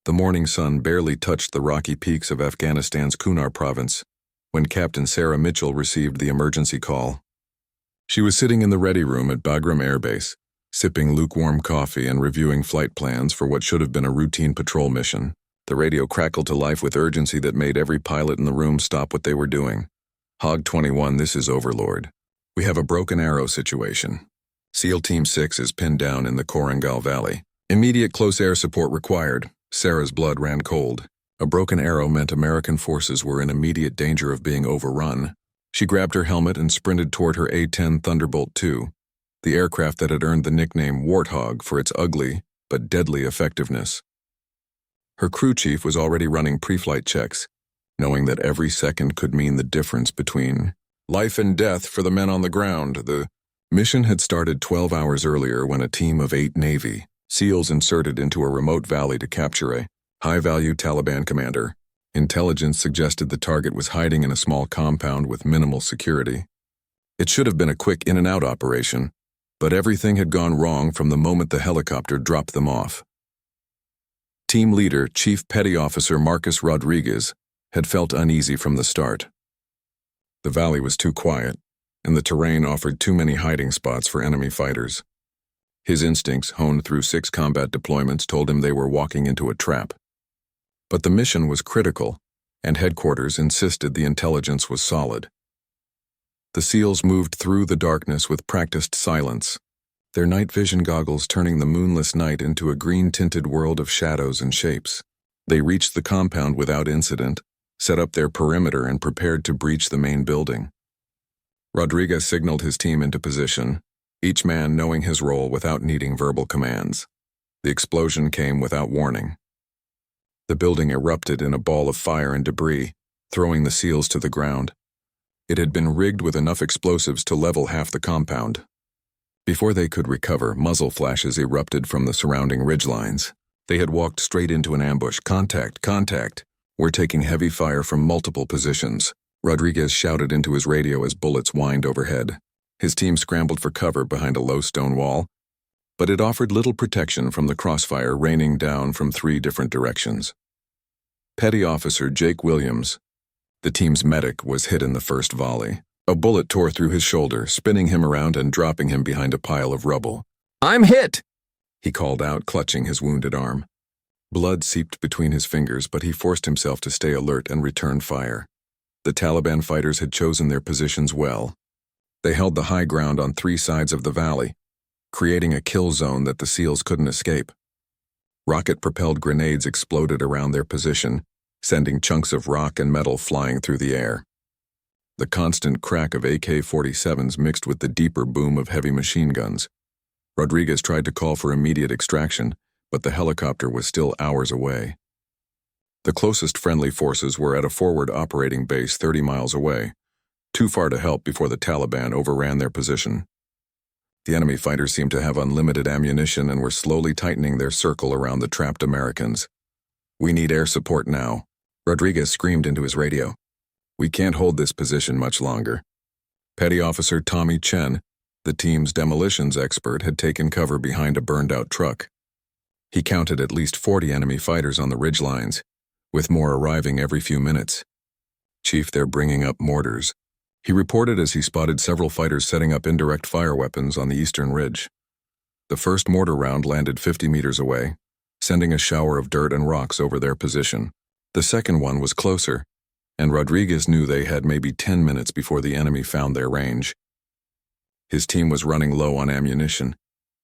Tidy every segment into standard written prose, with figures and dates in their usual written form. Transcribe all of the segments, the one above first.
The morning sun barely touched the rocky peaks of Afghanistan's Kunar province when Captain Sarah Mitchell received the emergency call. She was sitting in the ready room at Bagram Air Base, sipping lukewarm coffee and reviewing flight plans for what should have been a routine patrol mission. The radio crackled to life with urgency that made every pilot in the room stop what they were doing. Hog 21, this is Overlord. We have a broken arrow situation. SEAL Team 6 is pinned down in the Korangal Valley. Immediate close air support required. Sarah's blood ran cold. A broken arrow meant American forces were in immediate danger of being overrun. She grabbed her helmet and sprinted toward her A-10 Thunderbolt II, the aircraft that had earned the nickname Warthog for its ugly but deadly effectiveness. Her crew chief was already running pre-flight checks, knowing that every second could mean the difference between life and death for the men on the ground. The mission had started 12 hours earlier when a team of 8 Navy SEALs inserted into a remote valley to capture a high-value Taliban commander. Intelligence suggested the target was hiding in a small compound with minimal security. It should have been a quick in-and-out operation, but everything had gone wrong from the moment the helicopter dropped them off. Team leader, Chief Petty Officer Marcus Rodriguez, had felt uneasy from the start. The valley was too quiet, and the terrain offered too many hiding spots for enemy fighters. His instincts, honed through 6 combat deployments, told him they were walking into a trap. But the mission was critical, and headquarters insisted the intelligence was solid. The SEALs moved through the darkness with practiced silence, their night vision goggles turning the moonless night into a green-tinted world of shadows and shapes. They reached the compound without incident, set up their perimeter, and prepared to breach the main building. Rodriguez signaled his team into position, each man knowing his role without needing verbal commands. The explosion came without warning. The building erupted in a ball of fire and debris, throwing the SEALs to the ground. It had been rigged with enough explosives to level half the compound. Before they could recover, muzzle flashes erupted from the surrounding ridgelines. They had walked straight into an ambush. Contact, contact. We're taking heavy fire from multiple positions. Rodriguez shouted into his radio as bullets whined overhead. His team scrambled for cover behind a low stone wall, but it offered little protection from the crossfire raining down from 3 different directions. Petty Officer Jake Williams, the team's medic, was hit in the first volley. A bullet tore through his shoulder, spinning him around and dropping him behind a pile of rubble. "I'm hit!" he called out, clutching his wounded arm. Blood seeped between his fingers, but he forced himself to stay alert and return fire. The Taliban fighters had chosen their positions well. They held the high ground on 3 sides of the valley, creating a kill zone that the SEALs couldn't escape. Rocket-propelled grenades exploded around their position, sending chunks of rock and metal flying through the air. The constant crack of AK-47s mixed with the deeper boom of heavy machine guns. Rodriguez tried to call for immediate extraction, but the helicopter was still hours away. The closest friendly forces were at a forward operating base 30 miles away, too far to help before the Taliban overran their position. The enemy fighters seemed to have unlimited ammunition and were slowly tightening their circle around the trapped Americans. "We need air support now," Rodriguez screamed into his radio. "We can't hold this position much longer." Petty Officer Tommy Chen, the team's demolitions expert, had taken cover behind a burned-out truck. He counted at least 40 enemy fighters on the ridgelines, with more arriving every few minutes. "Chief, they're bringing up mortars," he reported as he spotted several fighters setting up indirect fire weapons on the eastern ridge. The first mortar round landed 50 meters away, sending a shower of dirt and rocks over their position. The second one was closer, and Rodriguez knew they had maybe 10 minutes before the enemy found their range. His team was running low on ammunition,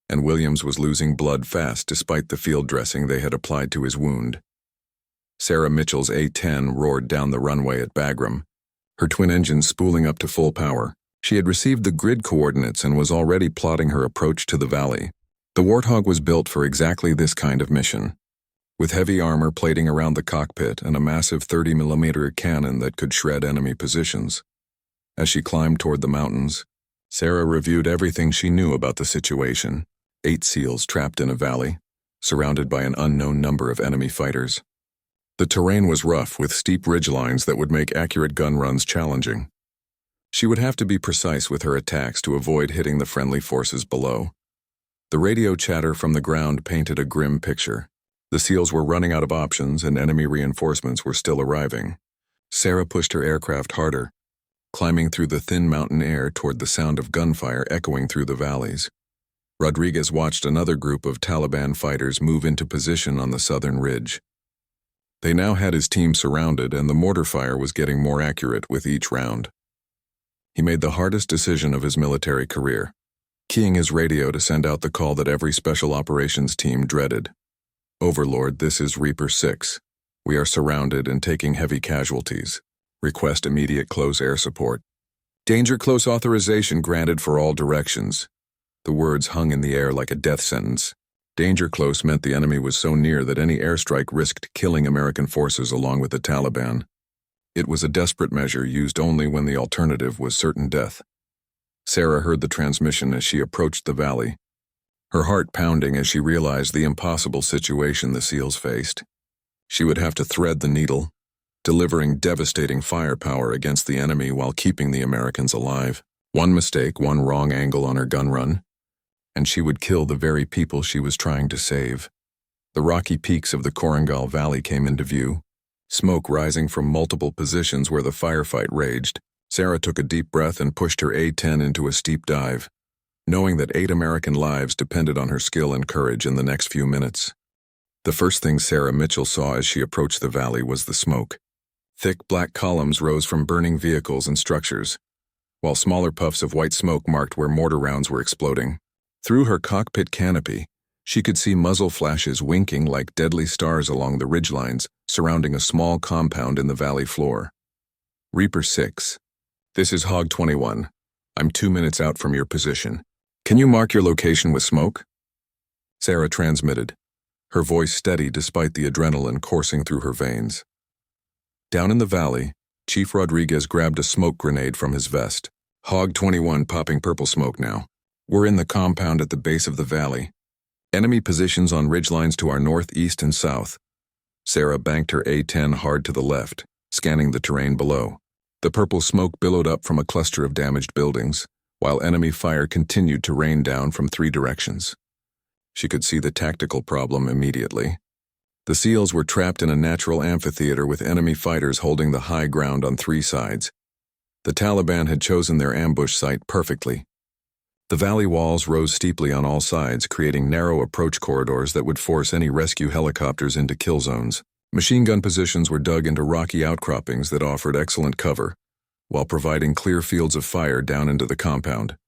and Williams was losing blood fast despite the field dressing they had applied to his wound. Sarah Mitchell's A-10 roared down the runway at Bagram, her twin engines spooling up to full power. She had received the grid coordinates and was already plotting her approach to the valley. The Warthog was built for exactly this kind of mission, with heavy armor plating around the cockpit and a massive 30mm cannon that could shred enemy positions. As she climbed toward the mountains, Sarah reviewed everything she knew about the situation. 8 SEALs trapped in a valley, surrounded by an unknown number of enemy fighters. The terrain was rough, with steep ridgelines that would make accurate gun runs challenging. She would have to be precise with her attacks to avoid hitting the friendly forces below. The radio chatter from the ground painted a grim picture. The SEALs were running out of options and enemy reinforcements were still arriving. Sarah pushed her aircraft harder, climbing through the thin mountain air toward the sound of gunfire echoing through the valleys. Rodriguez watched another group of Taliban fighters move into position on the southern ridge. They now had his team surrounded, and the mortar fire was getting more accurate with each round. He made the hardest decision of his military career, keying his radio to send out the call that every special operations team dreaded. "Overlord, this is Reaper 6. We are surrounded and taking heavy casualties. Request immediate close air support." "Danger close authorization granted for all directions." The words hung in the air like a death sentence. Danger close meant the enemy was so near that any airstrike risked killing American forces along with the Taliban. It was a desperate measure used only when the alternative was certain death. Sarah heard the transmission as she approached the valley, her heart pounding as she realized the impossible situation the SEALs faced. She would have to thread the needle, delivering devastating firepower against the enemy while keeping the Americans alive. One mistake, one wrong angle on her gun run, and she would kill the very people she was trying to save. The rocky peaks of the Korangal Valley came into view, smoke rising from multiple positions where the firefight raged. Sarah took a deep breath and pushed her A-10 into a steep dive, knowing that 8 American lives depended on her skill and courage in the next few minutes. The first thing Sarah Mitchell saw as she approached the valley was the smoke. Thick black columns rose from burning vehicles and structures, while smaller puffs of white smoke marked where mortar rounds were exploding. Through her cockpit canopy, she could see muzzle flashes winking like deadly stars along the ridgelines surrounding a small compound in the valley floor. "Reaper 6. This is Hog 21. I'm 2 minutes out from your position. Can you mark your location with smoke?" Sarah transmitted, her voice steady despite the adrenaline coursing through her veins. Down in the valley, Chief Rodriguez grabbed a smoke grenade from his vest. "Hog 21 popping purple smoke now. We're in the compound at the base of the valley. Enemy positions on ridgelines to our north, east, and south." Sarah banked her A-10 hard to the left, scanning the terrain below. The purple smoke billowed up from a cluster of damaged buildings, while enemy fire continued to rain down from 3 directions. She could see the tactical problem immediately. The SEALs were trapped in a natural amphitheater with enemy fighters holding the high ground on 3 sides. The Taliban had chosen their ambush site perfectly. The valley walls rose steeply on all sides, creating narrow approach corridors that would force any rescue helicopters into kill zones. Machine gun positions were dug into rocky outcroppings that offered excellent cover, while providing clear fields of fire down into the compound.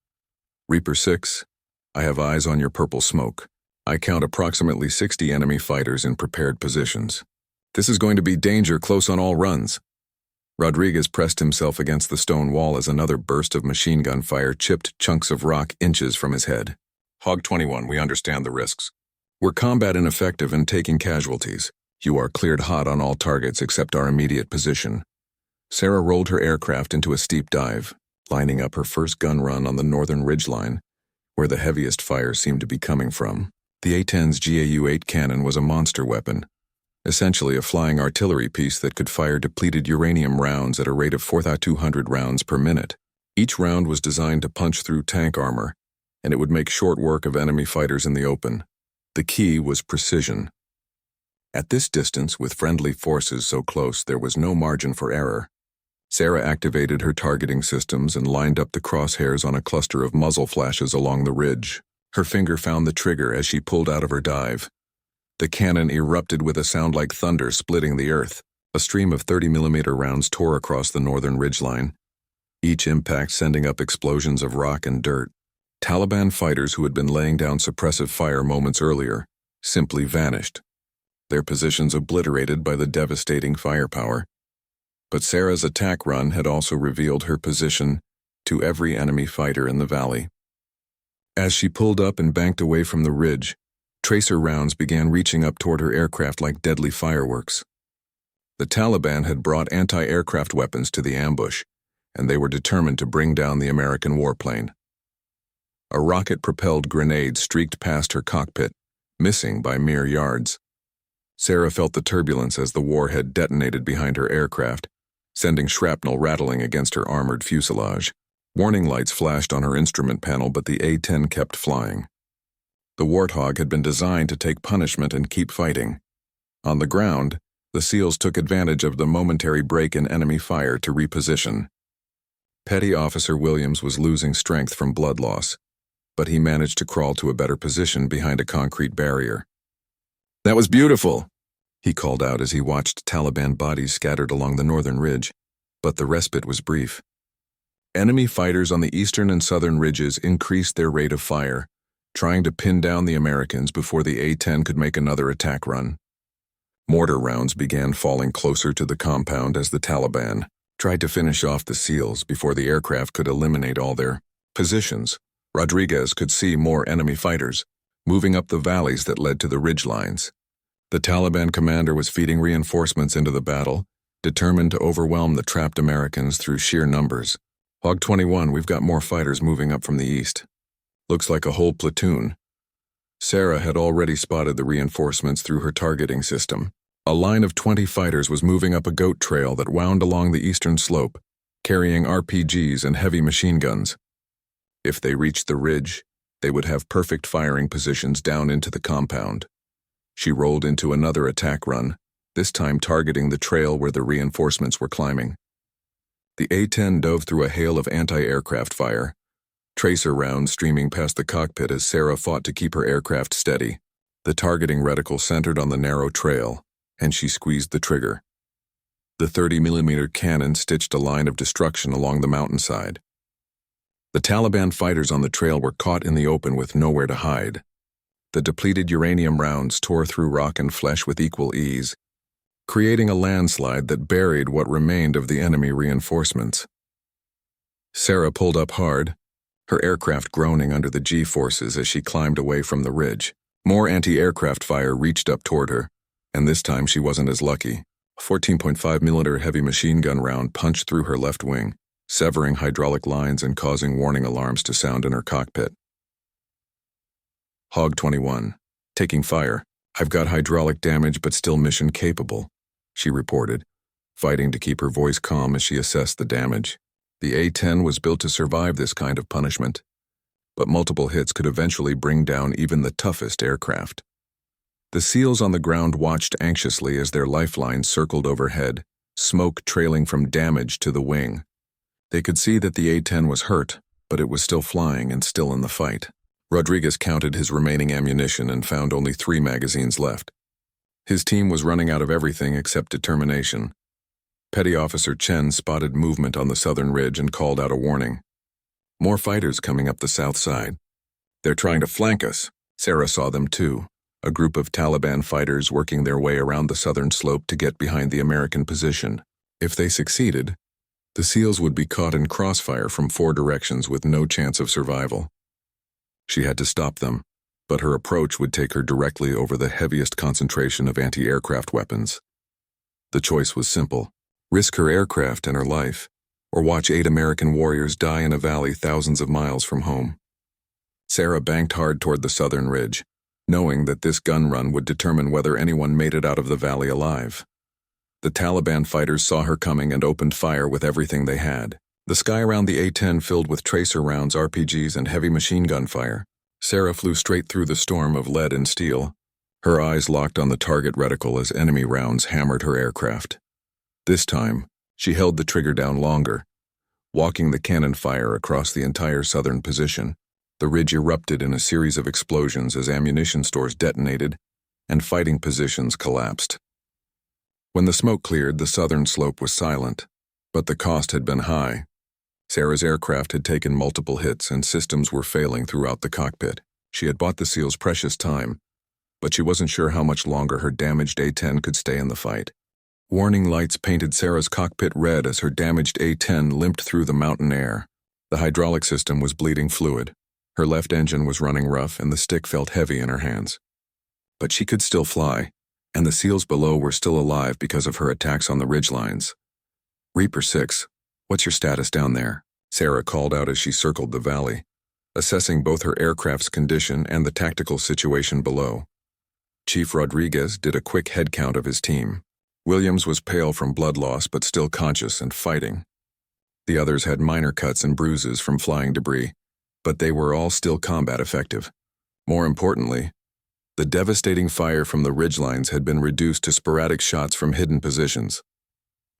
"Reaper 6, I have eyes on your purple smoke. I count approximately 60 enemy fighters in prepared positions. This is going to be danger close on all runs." Rodriguez pressed himself against the stone wall as another burst of machine gun fire chipped chunks of rock inches from his head. "Hog 21, we understand the risks. We're combat ineffective and taking casualties. You are cleared hot on all targets except our immediate position." Sarah rolled her aircraft into a steep dive, lining up her first gun run on the northern ridgeline, where the heaviest fire seemed to be coming from. The A-10's GAU-8 cannon was a monster weapon, essentially a flying artillery piece that could fire depleted uranium rounds at a rate of 4,200 rounds per minute. Each round was designed to punch through tank armor, and it would make short work of enemy fighters in the open. The key was precision. At this distance, with friendly forces so close, there was no margin for error. Sarah activated her targeting systems and lined up the crosshairs on a cluster of muzzle flashes along the ridge. Her finger found the trigger as she pulled out of her dive. The cannon erupted with a sound like thunder splitting the earth. A stream of 30mm rounds tore across the northern ridgeline, each impact sending up explosions of rock and dirt. Taliban fighters who had been laying down suppressive fire moments earlier simply vanished, their positions obliterated by the devastating firepower. But Sarah's attack run had also revealed her position to every enemy fighter in the valley. As she pulled up and banked away from the ridge, tracer rounds began reaching up toward her aircraft like deadly fireworks. The Taliban had brought anti-aircraft weapons to the ambush, and they were determined to bring down the American warplane. A rocket-propelled grenade streaked past her cockpit, missing by mere yards. Sarah felt the turbulence as the warhead detonated behind her aircraft, sending shrapnel rattling against her armored fuselage. Warning lights flashed on her instrument panel, but the A-10 kept flying. The Warthog had been designed to take punishment and keep fighting. On the ground, the SEALs took advantage of the momentary break in enemy fire to reposition. Petty Officer Williams was losing strength from blood loss, but he managed to crawl to a better position behind a concrete barrier. "That was beautiful," he called out as he watched Taliban bodies scattered along the northern ridge, but the respite was brief. Enemy fighters on the eastern and southern ridges increased their rate of fire, trying to pin down the Americans before the A-10 could make another attack run. Mortar rounds began falling closer to the compound as the Taliban tried to finish off the SEALs before the aircraft could eliminate all their positions. Rodriguez could see more enemy fighters moving up the valleys that led to the ridge lines. The Taliban commander was feeding reinforcements into the battle, determined to overwhelm the trapped Americans through sheer numbers. "Hog 21, we've got more fighters moving up from the east. Looks like a whole platoon." Sarah had already spotted the reinforcements through her targeting system. A line of 20 fighters was moving up a goat trail that wound along the eastern slope, carrying RPGs and heavy machine guns. If they reached the ridge, they would have perfect firing positions down into the compound. She rolled into another attack run, this time targeting the trail where the reinforcements were climbing. The A-10 dove through a hail of anti-aircraft fire, tracer rounds streaming past the cockpit as Sarah fought to keep her aircraft steady. The targeting reticle centered on the narrow trail, and she squeezed the trigger. The 30mm cannon stitched a line of destruction along the mountainside. The Taliban fighters on the trail were caught in the open with nowhere to hide. The depleted uranium rounds tore through rock and flesh with equal ease, creating a landslide that buried what remained of the enemy reinforcements. Sarah pulled up hard, her aircraft groaning under the G-forces as she climbed away from the ridge. More anti-aircraft fire reached up toward her, and this time she wasn't as lucky. A 14.5mm heavy machine gun round punched through her left wing, severing hydraulic lines and causing warning alarms to sound in her cockpit. "Hog 21, taking fire. I've got hydraulic damage but still mission capable," she reported, fighting to keep her voice calm as she assessed the damage. The A-10 was built to survive this kind of punishment, but multiple hits could eventually bring down even the toughest aircraft. The SEALs on the ground watched anxiously as their lifelines circled overhead, smoke trailing from damage to the wing. They could see that the A-10 was hurt, but it was still flying and still in the fight. Rodriguez counted his remaining ammunition and found only 3 magazines left. His team was running out of everything except determination. Petty Officer Chen spotted movement on the southern ridge and called out a warning. "More fighters coming up the south side. They're trying to flank us." Sarah saw them too, a group of Taliban fighters working their way around the southern slope to get behind the American position. If they succeeded, the SEALs would be caught in crossfire from 4 directions with no chance of survival. She had to stop them, but her approach would take her directly over the heaviest concentration of anti-aircraft weapons. The choice was simple: risk her aircraft and her life, or watch 8 American warriors die in a valley thousands of miles from home. Sarah banked hard toward the southern ridge, knowing that this gun run would determine whether anyone made it out of the valley alive. The Taliban fighters saw her coming and opened fire with everything they had. The sky around the A-10 filled with tracer rounds, RPGs, and heavy machine gun fire. Sarah flew straight through the storm of lead and steel, her eyes locked on the target reticle as enemy rounds hammered her aircraft. This time, she held the trigger down longer, walking the cannon fire across the entire southern position. The ridge erupted in a series of explosions as ammunition stores detonated and fighting positions collapsed. When the smoke cleared, the southern slope was silent, but the cost had been high. Sarah's aircraft had taken multiple hits and systems were failing throughout the cockpit. She had bought the SEALs precious time, but she wasn't sure how much longer her damaged A-10 could stay in the fight. Warning lights painted Sarah's cockpit red as her damaged A-10 limped through the mountain air. The hydraulic system was bleeding fluid. Her left engine was running rough and the stick felt heavy in her hands. But she could still fly, and the SEALs below were still alive because of her attacks on the ridgelines. "Reaper 6, what's your status down there?" Sarah called out as she circled the valley, assessing both her aircraft's condition and the tactical situation below. Chief Rodriguez did a quick head count of his team. Williams was pale from blood loss but still conscious and fighting. The others had minor cuts and bruises from flying debris, but they were all still combat effective. More importantly, The devastating fire from the ridgelines had been reduced to sporadic shots from hidden positions.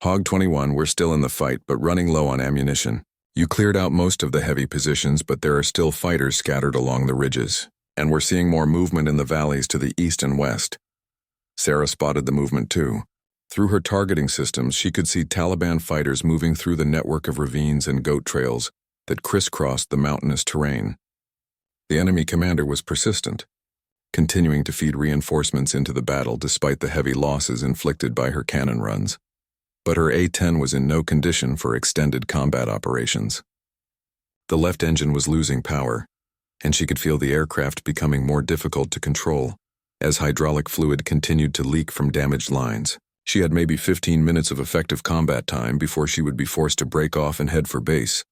Hog 21 were still in the fight but running low on ammunition. You cleared out most of the heavy positions, but there are still fighters scattered along the ridges, and we're seeing more movement in the valleys to the east and west. Sarah spotted the movement too. Through her targeting systems, she could see Taliban fighters moving through the network of ravines and goat trails that crisscrossed the mountainous terrain. The enemy commander was persistent, continuing to feed reinforcements into the battle despite the heavy losses inflicted by her cannon runs. But her A-10 was in no condition for extended combat operations. The left engine was losing power, and she could feel the aircraft becoming more difficult to control as hydraulic fluid continued to leak from damaged lines. She had maybe 15 minutes of effective combat time before she would be forced to break off and head for base.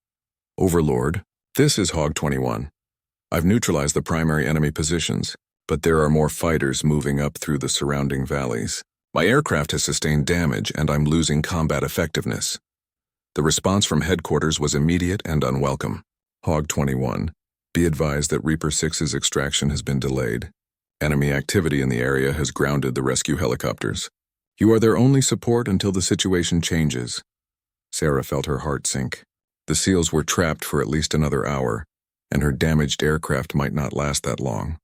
Overlord, this is Hog 21. I've neutralized the primary enemy positions, but there are more fighters moving up through the surrounding valleys. My aircraft has sustained damage and I'm losing combat effectiveness. The response from headquarters was immediate and unwelcome. Hog 21, be advised that Reaper 6's extraction has been delayed. Enemy activity in the area has grounded the rescue helicopters. You are their only support until the situation changes. Sarah felt her heart sink. The SEALs were trapped for at least another hour, and her damaged aircraft might not last that long.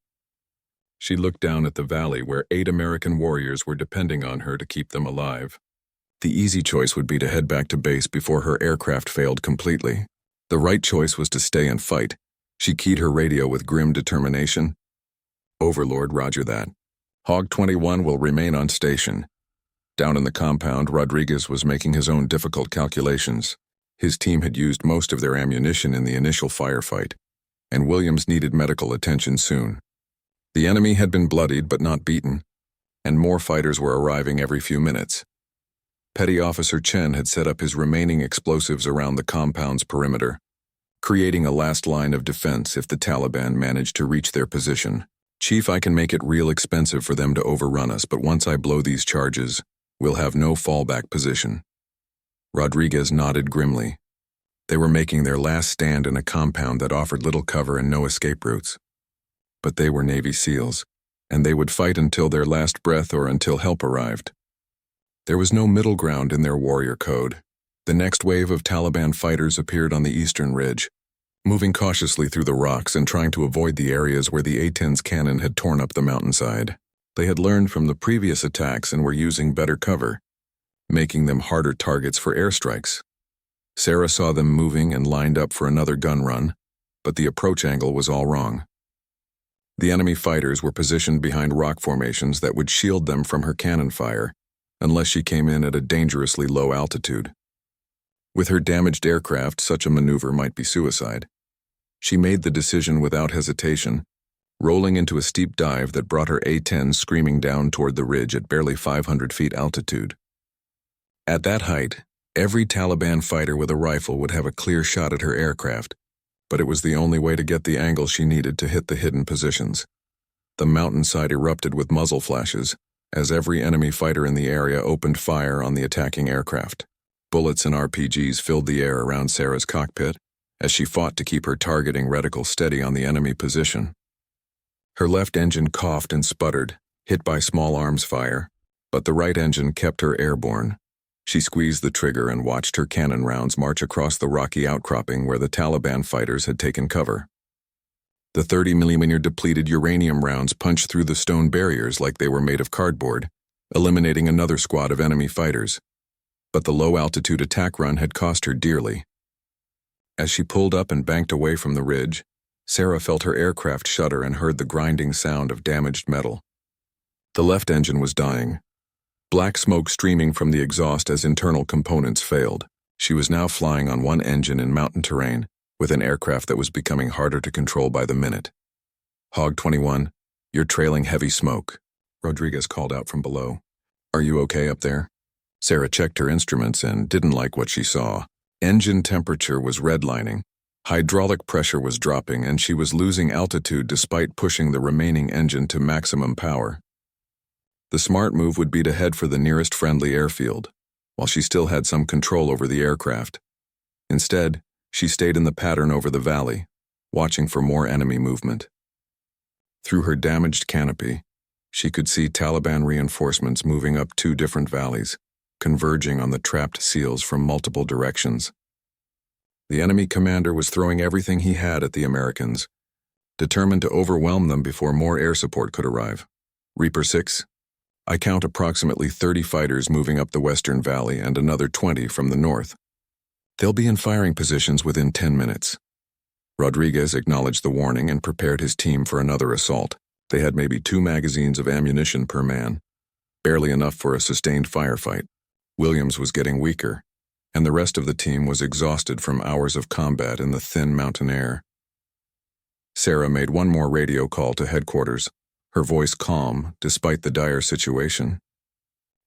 She looked down at the valley where 8 American warriors were depending on her to keep them alive. The easy choice would be to head back to base before her aircraft failed completely. The right choice was to stay and fight. She keyed her radio with grim determination. Overlord, roger that. Hog 21 will remain on station. Down in the compound, Rodriguez was making his own difficult calculations. His team had used most of their ammunition in the initial firefight, and Williams needed medical attention soon. The enemy had been bloodied but not beaten, and more fighters were arriving every few minutes. Petty Officer Chen had set up his remaining explosives around the compound's perimeter, creating a last line of defense if the Taliban managed to reach their position. Chief, I can make it real expensive for them to overrun us, but once I blow these charges, we'll have no fallback position. Rodriguez nodded grimly. They were making their last stand in a compound that offered little cover and no escape routes. But they were Navy SEALs, and they would fight until their last breath or until help arrived. There was no middle ground in their warrior code. The next wave of Taliban fighters appeared on the eastern ridge, moving cautiously through the rocks and trying to avoid the areas where the A-10's cannon had torn up the mountainside. They had learned from the previous attacks and were using better cover, making them harder targets for airstrikes. Sarah saw them moving and lined up for another gun run, but the approach angle was all wrong. The enemy fighters were positioned behind rock formations that would shield them from her cannon fire, unless she came in at a dangerously low altitude. With her damaged aircraft, such a maneuver might be suicide. She made the decision without hesitation, rolling into a steep dive that brought her A-10 screaming down toward the ridge at barely 500 feet altitude. At that height, every Taliban fighter with a rifle would have a clear shot at her aircraft, but it was the only way to get the angle she needed to hit the hidden positions. The mountainside erupted with muzzle flashes, as every enemy fighter in the area opened fire on the attacking aircraft. Bullets and RPGs filled the air around Sarah's cockpit as she fought to keep her targeting reticle steady on the enemy position. Her left engine coughed and sputtered, hit by small arms fire, but the right engine kept her airborne. She squeezed the trigger and watched her cannon rounds march across the rocky outcropping where the Taliban fighters had taken cover. The 30mm depleted uranium rounds punched through the stone barriers like they were made of cardboard, eliminating another squad of enemy fighters. But the low-altitude attack run had cost her dearly. As she pulled up and banked away from the ridge, Sarah felt her aircraft shudder and heard the grinding sound of damaged metal. The left engine was dying, black smoke streaming from the exhaust as internal components failed. She was now flying on one engine in mountain terrain, with an aircraft that was becoming harder to control by the minute. Hog 21, you're trailing heavy smoke, Rodriguez called out from below. Are you okay up there? Sarah checked her instruments and didn't like what she saw. Engine temperature was redlining, hydraulic pressure was dropping, and she was losing altitude despite pushing the remaining engine to maximum power. The smart move would be to head for the nearest friendly airfield, while she still had some control over the aircraft. Instead, she stayed in the pattern over the valley, watching for more enemy movement. Through her damaged canopy, She could see Taliban reinforcements moving up two different valleys, converging on the trapped SEALs from multiple directions. The enemy commander was throwing everything he had at the Americans, determined to overwhelm them before more air support could arrive. Reaper 6, I count approximately 30 fighters moving up the western valley and another 20 from the north. They'll be in firing positions within 10 minutes. Rodriguez acknowledged the warning and prepared his team for another assault. They had maybe 2 magazines of ammunition per man, barely enough for a sustained firefight. Williams was getting weaker, and the rest of the team was exhausted from hours of combat in the thin mountain air. Sarah made one more radio call to headquarters, her voice calm despite the dire situation.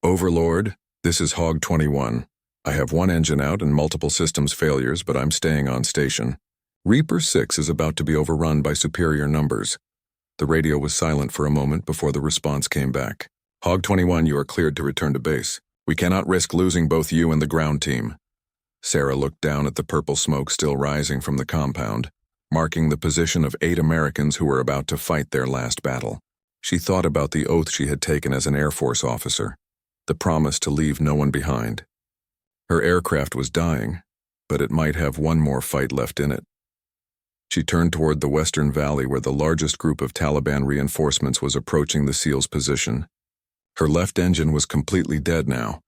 Overlord, this is Hog 21. I have one engine out and multiple systems failures, but I'm staying on station. Reaper 6 is about to be overrun by superior numbers. The radio was silent for a moment before the response came back. Hog 21, you are cleared to return to base. We cannot risk losing both you and the ground team. Sarah looked down at the purple smoke still rising from the compound, marking the position of 8 Americans who were about to fight their last battle. She thought about the oath she had taken as an Air Force officer, the promise to leave no one behind. Her aircraft was dying, but it might have one more fight left in it. She turned toward the western valley where the largest group of Taliban reinforcements was approaching the SEALs' position. Her left engine was completely dead now,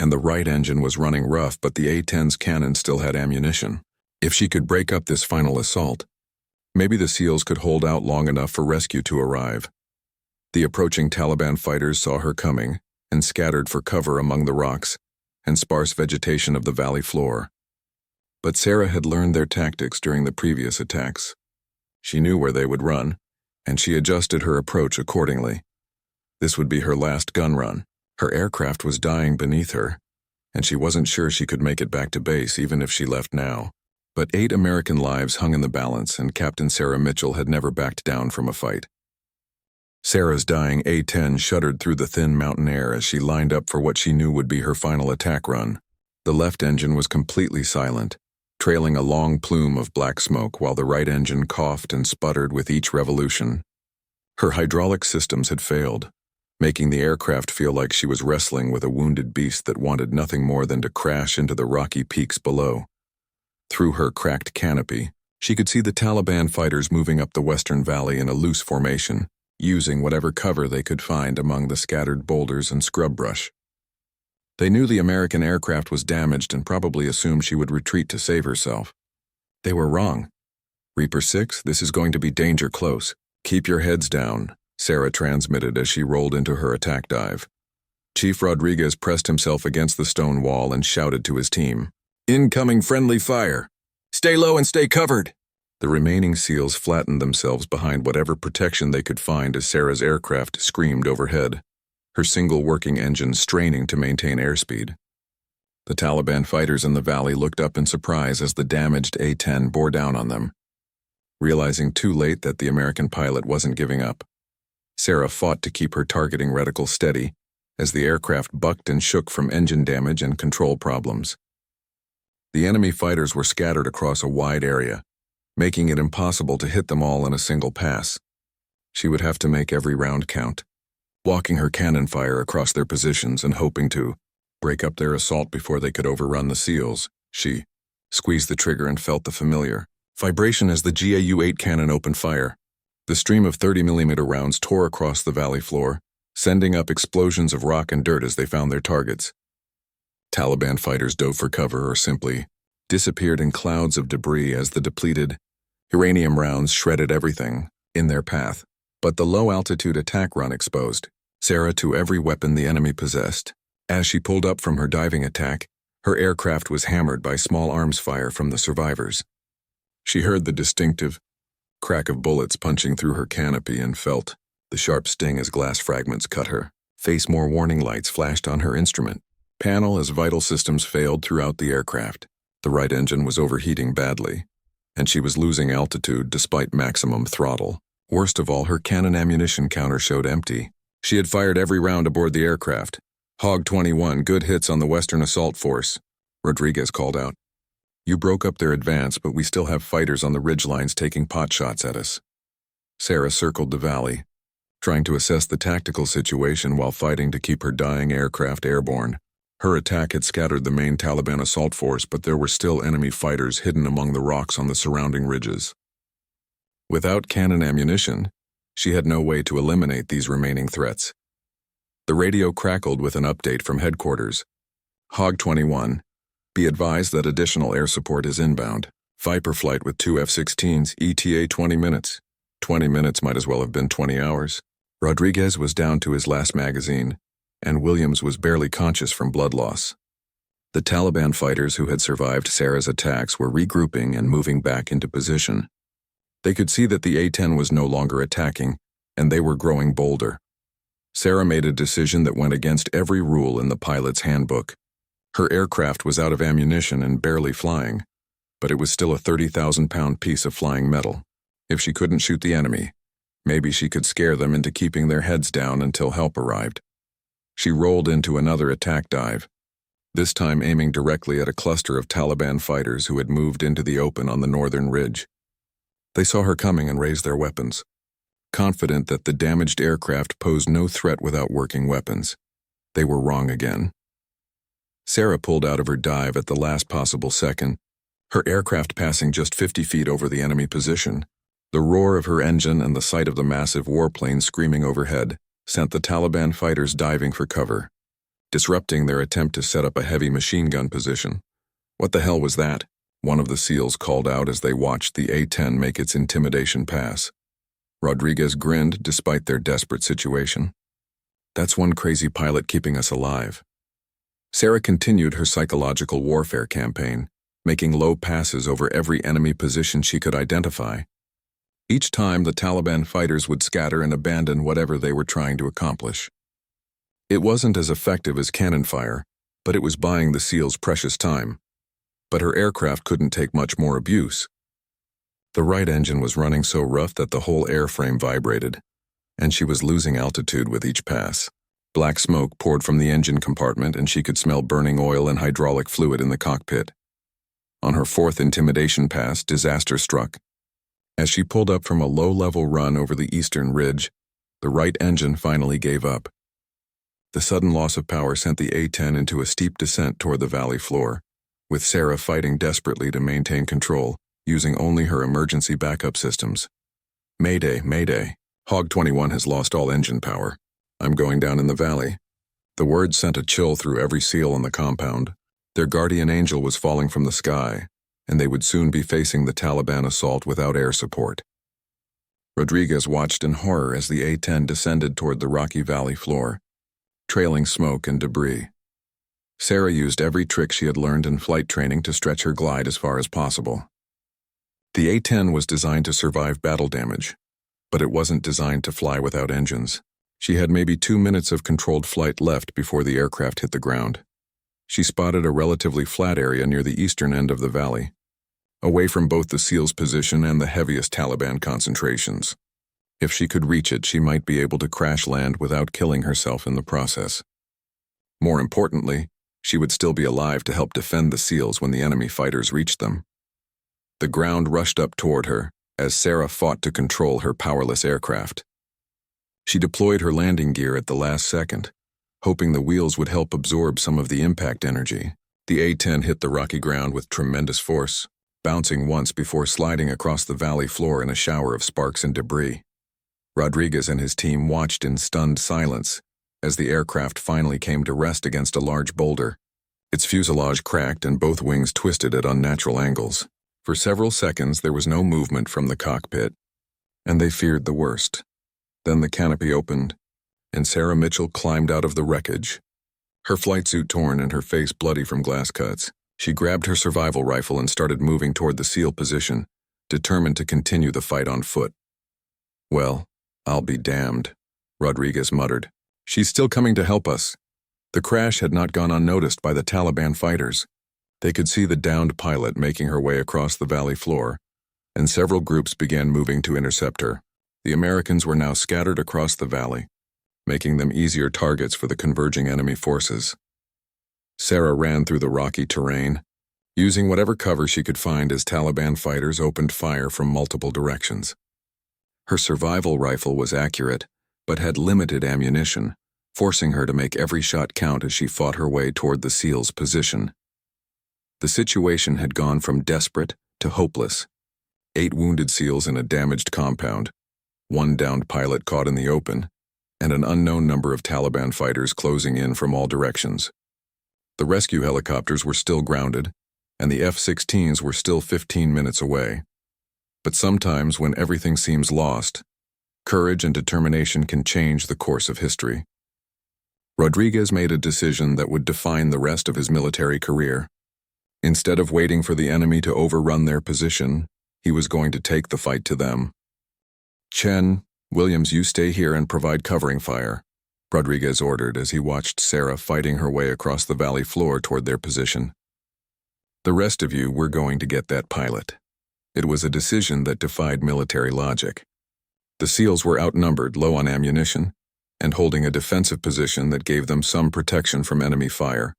and the right engine was running rough, but the A-10's cannon still had ammunition. If she could break up this final assault, maybe the SEALs could hold out long enough for rescue to arrive. The approaching Taliban fighters saw her coming and scattered for cover among the rocks and sparse vegetation of the valley floor. But Sarah had learned their tactics during the previous attacks. She knew where they would run, and she adjusted her approach accordingly. This would be her last gun run. Her aircraft was dying beneath her, and she wasn't sure she could make it back to base even if she left now. But 8 American lives hung in the balance, and Captain Sarah Mitchell had never backed down from a fight. Sarah's dying A-10 shuddered through the thin mountain air as she lined up for what she knew would be her final attack run. The left engine was completely silent, trailing a long plume of black smoke while the right engine coughed and sputtered with each revolution. Her hydraulic systems had failed, making the aircraft feel like she was wrestling with a wounded beast that wanted nothing more than to crash into the rocky peaks below. Through her cracked canopy, she could see the Taliban fighters moving up the western valley in a loose formation, using whatever cover they could find among the scattered boulders and scrub brush. They knew the American aircraft was damaged and probably assumed she would retreat to save herself. They were wrong. Reaper 6, this is going to be danger close. Keep your heads down, Sarah transmitted as she rolled into her attack dive. Chief Rodriguez pressed himself against the stone wall and shouted to his team, "Incoming friendly fire! Stay low and stay covered!" The remaining SEALs flattened themselves behind whatever protection they could find as Sarah's aircraft screamed overhead, her single working engine straining to maintain airspeed. The Taliban fighters in the valley looked up in surprise as the damaged A-10 bore down on them. Realizing too late that the American pilot wasn't giving up, Sarah fought to keep her targeting reticle steady as the aircraft bucked and shook from engine damage and control problems. The enemy fighters were scattered across a wide area, making it impossible to hit them all in a single pass. She would have to make every round count, walking her cannon fire across their positions and hoping to break up their assault before they could overrun the SEALs. She squeezed the trigger and felt the familiar vibration as the GAU-8 cannon opened fire. The stream of 30mm rounds tore across the valley floor, sending up explosions of rock and dirt as they found their targets. Taliban fighters dove for cover or simply disappeared in clouds of debris as the depleted uranium rounds shredded everything in their path. But the low-altitude attack run exposed Sarah to every weapon the enemy possessed. As she pulled up from her diving attack, her aircraft was hammered by small arms fire from the survivors. She heard the distinctive crack of bullets punching through her canopy and felt the sharp sting as glass fragments cut her face. More warning lights flashed on her instrument panel as vital systems failed throughout the aircraft. The right engine was overheating badly, and she was losing altitude despite maximum throttle. Worst of all, her cannon ammunition counter showed empty. She had fired every round aboard the aircraft. Hog 21, good hits on the Western Assault Force, Rodriguez called out. You broke up their advance, but we still have fighters on the ridgelines taking pot shots at us. Sarah circled the valley, trying to assess the tactical situation while fighting to keep her dying aircraft airborne. Her attack had scattered the main Taliban assault force, but there were still enemy fighters hidden among the rocks on the surrounding ridges. Without cannon ammunition, she had no way to eliminate these remaining threats. The radio crackled with an update from headquarters. Hog 21, be advised that additional air support is inbound. Viper flight with 2 F-16s, ETA 20 minutes. 20 minutes might as well have been 20 hours. Rodriguez was down to his last magazine, and Williams was barely conscious from blood loss. The Taliban fighters who had survived Sarah's attacks were regrouping and moving back into position. They could see that the A-10 was no longer attacking, and they were growing bolder. Sarah made a decision that went against every rule in the pilot's handbook. Her aircraft was out of ammunition and barely flying, but it was still a 30,000-pound piece of flying metal. If she couldn't shoot the enemy, maybe she could scare them into keeping their heads down until help arrived. She rolled into another attack dive, this time aiming directly at a cluster of Taliban fighters who had moved into the open on the northern ridge. They saw her coming and raised their weapons, confident that the damaged aircraft posed no threat without working weapons. They were wrong again. Sarah pulled out of her dive at the last possible second, her aircraft passing just 50 feet over the enemy position. The roar of her engine and the sight of the massive warplane screaming overhead sent the Taliban fighters diving for cover, disrupting their attempt to set up a heavy machine gun position. "What the hell was that?" one of the SEALs called out as they watched the A-10 make its intimidation pass. Rodriguez grinned despite their desperate situation. "That's one crazy pilot keeping us alive." Sarah continued her psychological warfare campaign, making low passes over every enemy position she could identify. Each time, the Taliban fighters would scatter and abandon whatever they were trying to accomplish. It wasn't as effective as cannon fire, but it was buying the SEALs precious time. But her aircraft couldn't take much more abuse. The right engine was running so rough that the whole airframe vibrated, and she was losing altitude with each pass. Black smoke poured from the engine compartment, and she could smell burning oil and hydraulic fluid in the cockpit. On her fourth intimidation pass, disaster struck. As she pulled up from a low-level run over the eastern ridge, the right engine finally gave up. The sudden loss of power sent the A-10 into a steep descent toward the valley floor, with Sarah fighting desperately to maintain control, using only her emergency backup systems. "Mayday, mayday. Hog 21 has lost all engine power. I'm going down in the valley." The word sent a chill through every SEAL on the compound. Their guardian angel was falling from the sky, and they would soon be facing the Taliban assault without air support. Rodriguez watched in horror as the A-10 descended toward the rocky valley floor, trailing smoke and debris. Sarah used every trick she had learned in flight training to stretch her glide as far as possible. The A-10 was designed to survive battle damage, but it wasn't designed to fly without engines. She had maybe 2 minutes of controlled flight left before the aircraft hit the ground. She spotted a relatively flat area near the eastern end of the valley, away from both the SEALs' position and the heaviest Taliban concentrations. If she could reach it, she might be able to crash land without killing herself in the process. More importantly, she would still be alive to help defend the SEALs when the enemy fighters reached them. The ground rushed up toward her as Sarah fought to control her powerless aircraft. She deployed her landing gear at the last second, hoping the wheels would help absorb some of the impact energy. The A-10 hit the rocky ground with tremendous force, bouncing once before sliding across the valley floor in a shower of sparks and debris. Rodriguez and his team watched in stunned silence as the aircraft finally came to rest against a large boulder. Its fuselage cracked and both wings twisted at unnatural angles. For several seconds, there was no movement from the cockpit, and they feared the worst. Then the canopy opened, and Sarah Mitchell climbed out of the wreckage. Her flight suit torn and her face bloody from glass cuts. She grabbed her survival rifle and started moving toward the SEAL position, determined to continue the fight on foot. "Well, I'll be damned," Rodriguez muttered. "She's still coming to help us." The crash had not gone unnoticed by the Taliban fighters. They could see the downed pilot making her way across the valley floor, and several groups began moving to intercept her. The Americans were now scattered across the valley, making them easier targets for the converging enemy forces. Sarah ran through the rocky terrain, using whatever cover she could find as Taliban fighters opened fire from multiple directions. Her survival rifle was accurate, but had limited ammunition, forcing her to make every shot count as she fought her way toward the SEAL's position. The situation had gone from desperate to hopeless. 8 wounded SEALs in a damaged compound, 1 downed pilot caught in the open, and an unknown number of Taliban fighters closing in from all directions. The rescue helicopters were still grounded, and the F-16s were still 15 minutes away. But sometimes when everything seems lost, courage and determination can change the course of history. Rodriguez made a decision that would define the rest of his military career. Instead of waiting for the enemy to overrun their position, he was going to take the fight to them. "Chen, Williams, you stay here and provide covering fire," Rodriguez ordered as he watched Sarah fighting her way across the valley floor toward their position. "The rest of you, we're going to get that pilot." It was a decision that defied military logic. The SEALs were outnumbered, low on ammunition, and holding a defensive position that gave them some protection from enemy fire.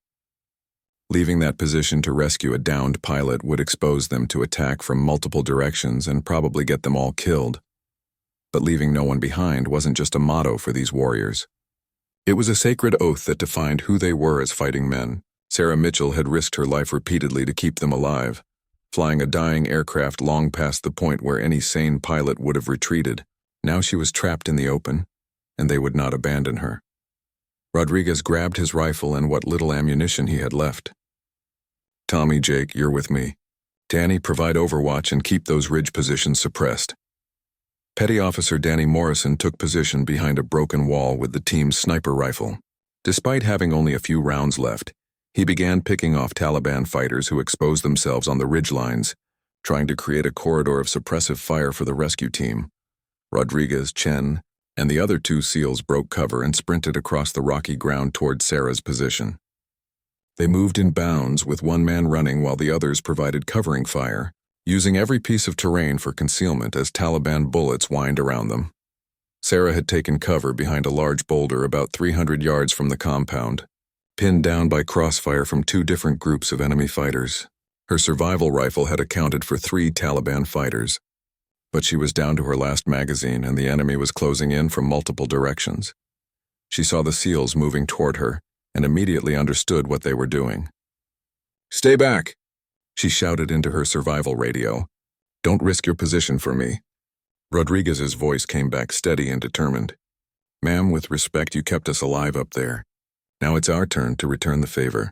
Leaving that position to rescue a downed pilot would expose them to attack from multiple directions and probably get them all killed. But leaving no one behind wasn't just a motto for these warriors. It was a sacred oath that defined who they were as fighting men. Sarah Mitchell had risked her life repeatedly to keep them alive, flying a dying aircraft long past the point where any sane pilot would have retreated. Now she was trapped in the open, and they would not abandon her. Rodriguez grabbed his rifle and what little ammunition he had left. "Tommy, Jake, you're with me. Danny, provide overwatch and keep those ridge positions suppressed." Petty Officer Danny Morrison took position behind a broken wall with the team's sniper rifle. Despite having only a few rounds left, he began picking off Taliban fighters who exposed themselves on the ridge lines, trying to create a corridor of suppressive fire for the rescue team. Rodriguez, Chen, and the other 2 SEALs broke cover and sprinted across the rocky ground toward Sarah's position. They moved in bounds, with one man running while the others provided covering fire, using every piece of terrain for concealment as Taliban bullets whined around them. Sarah had taken cover behind a large boulder about 300 yards from the compound, pinned down by crossfire from 2 different groups of enemy fighters. Her survival rifle had accounted for 3 Taliban fighters, but she was down to her last magazine and the enemy was closing in from multiple directions. She saw the SEALs moving toward her and immediately understood what they were doing. "Stay back," she shouted into her survival radio. "Don't risk your position for me." Rodriguez's voice came back steady and determined. "Ma'am, with respect, you kept us alive up there. Now it's our turn to return the favor."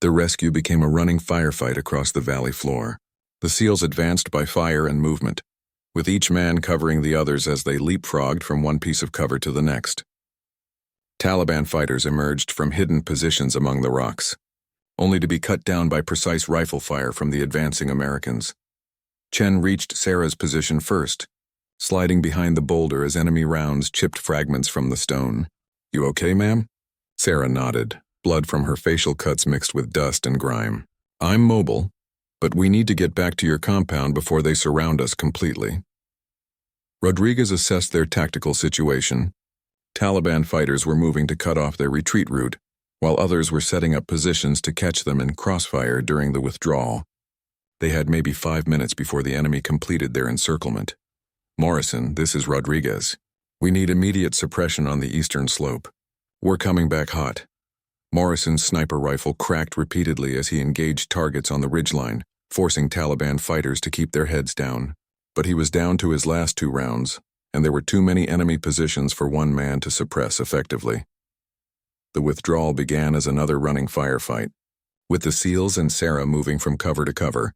The rescue became a running firefight across the valley floor. The SEALs advanced by fire and movement, with each man covering the others as they leapfrogged from one piece of cover to the next. Taliban fighters emerged from hidden positions among the rocks, only to be cut down by precise rifle fire from the advancing Americans. Chen reached Sarah's position first, sliding behind the boulder as enemy rounds chipped fragments from the stone. "You okay, ma'am?" Sarah nodded, blood from her facial cuts mixed with dust and grime. "I'm mobile, but we need to get back to your compound before they surround us completely." Rodriguez assessed their tactical situation. Taliban fighters were moving to cut off their retreat route, while others were setting up positions to catch them in crossfire during the withdrawal. They had maybe 5 minutes before the enemy completed their encirclement. "Morrison, this is Rodriguez. We need immediate suppression on the eastern slope. We're coming back hot." Morrison's sniper rifle cracked repeatedly as he engaged targets on the ridgeline, forcing Taliban fighters to keep their heads down. But he was down to his last 2 rounds, and there were too many enemy positions for one man to suppress effectively. The withdrawal began as another running firefight, with the SEALs and Sarah moving from cover to cover,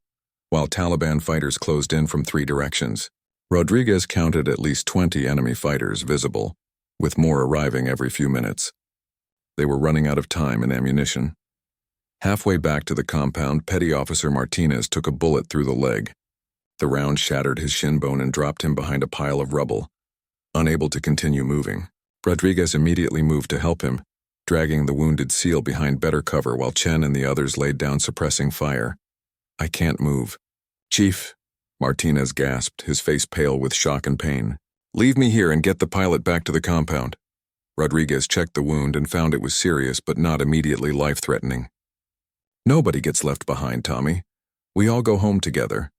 while Taliban fighters closed in from 3 directions. Rodriguez counted at least 20 enemy fighters visible, with more arriving every few minutes. They were running out of time and ammunition. Halfway back to the compound, Petty Officer Martinez took a bullet through the leg. The round shattered his shin bone and dropped him behind a pile of rubble. Unable to continue moving, Rodriguez immediately moved to help him, dragging the wounded SEAL behind better cover while Chen and the others laid down suppressing fire. "I can't move." "Chief," Martinez gasped, his face pale with shock and pain. "Leave me here and get the pilot back to the compound." Rodriguez checked the wound and found it was serious but not immediately life-threatening. "Nobody gets left behind, Tommy. We all go home together."